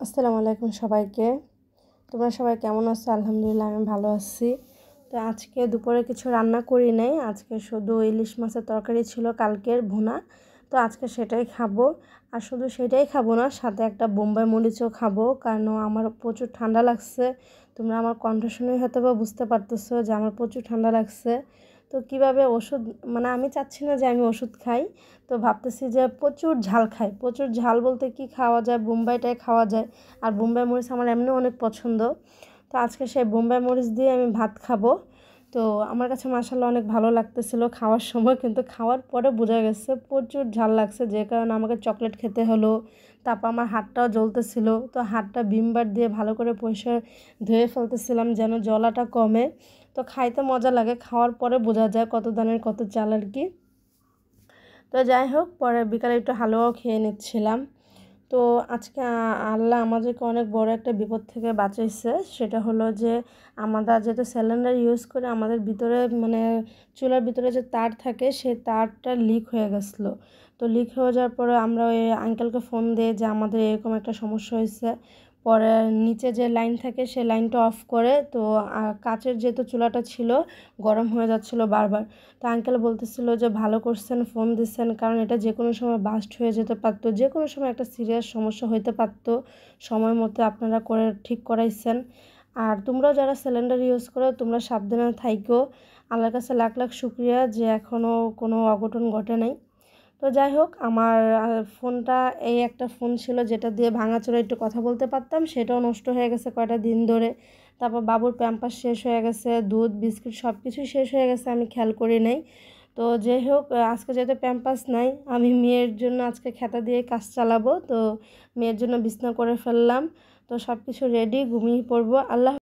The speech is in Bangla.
আসসালামু আলাইকুম সবাইকে। তোমরা সবাই কেমন আছো? আলহামদুলিল্লাহ আমি ভালো আছি। তো আজকে দুপুরে কিছু রান্না করি নাই, আজকে শুধু ইলিশ মাছের তরকারি ছিল কালকের ভুনা। তো আজকে সেটাই খাবো। আর শুধু সেটাই খাবো না, সাথে একটা বোম্বাই মরিচও খাবো, কারণ আমার প্রচুর ঠান্ডা লাগছে। তোমরা আমার কণ্ঠ শুনেই হয়তো বা বুঝতে পারতেছো যে আমার প্রচুর ঠান্ডা লাগছে। তো কিভাবে ওষুধ, মানে আমি চাচ্ছি না যে আমি ওষুধ খাই। তো ভাবতেছি যে প্রচুর ঝাল খাই, প্রচুর ঝাল বলতে কি খাওয়া যায়, বোম্বাইটাই খাওয়া যায়। আর বোম্বাই মরিচ আমার এমনিও অনেক পছন্দ। তো আজকে সেই বোম্বাই মরিচ দিয়ে আমি ভাত খাবো। তো আমার কাছে মাশাআল্লাহ অনেক ভালো লাগতেছিল খাওয়ার সময়, কিন্তু খাওয়ার পরে বোঝা গেছে প্রচুর ঝাল লাগছে, যে কারণে আমাকে চকলেট খেতে হলো। তারপর আমার হাতটাও জ্বলতেছিল, তো হাতটা ভিম বার দিয়ে ভালো করে পরিষ্কার ধুয়ে ফেলতেছিলাম যেন জ্বলাটা কমে। তো খাইতে মজা লাগে, খাওয়ার পরে বোঝা যায় কত দানের কত চাল আর কি। তো যাই হোক, পরে বিকালে একটু হালুয়াও খেয়ে নিচ্ছিলাম। তো আজকে আল্লাহ আমাদেরকে অনেক বড় একটা বিপদ থেকে বাঁচাইছে। সেটা হলো যে আমরা যেহেতু সিলিন্ডার ইউজ করে, আমাদের ভিতরে মানে চুলার ভিতরে যে তার থাকে সেই তারটা লিক হয়ে গেছিলো। তো লিক হয়ে যাওয়ার পরে আমরা ওই আঙ্কেলকে ফোন দিয়ে যে আমাদের এরকম একটা সমস্যা হয়েছে। পরে নিচে যে লাইন থাকে সেই লাইনটা অফ করে, তো কাচের যেহেতু চুলাটা ছিল গরম হয়ে যাচ্ছিলো বারবার। তো আঙ্কেল বলতেছিল যে ভালো করছেন ফোন দিচ্ছেন, কারণ এটা যে কোনো সময় বাস্ট হয়ে যেতে পারতো, যে কোনো সময় একটা সিরিয়াস সমস্যা হইতে পারতো। সময় মতো আপনারা করে ঠিক করাইছেন। আর তোমরাও যারা সিলিন্ডার ইউজ করো তোমরা সাবধানে থাইকো। আল্লাহর কাছে লাখ লাখ শুক্রিয়া যে এখনও কোনো অঘটন ঘটে নাই। তো যাই হোক, আমার ফোনটা এই একটা ফোন ছিল যেটা দিয়ে ভাঙাচোরা একটু কথা বলতে পারতাম, সেটাও নষ্ট হয়ে গেছে কয়টা দিন ধরে। তারপর বাবুর প্যাম্পাস শেষ হয়ে গেছে, দুধ বিস্কিট সব কিছুই শেষ হয়ে গেছে, আমি খেয়াল করি নাই। তো যাই হোক, আজকে যেহেতু প্যাম্পাস নাই, আমি মেয়ের জন্য আজকে খেতা দিয়ে কাজ চালাবো। তো মেয়ের জন্য বিছনা করে ফেললাম। তো সব কিছু রেডি, ঘুমিয়ে পড়বো। আল্লাহ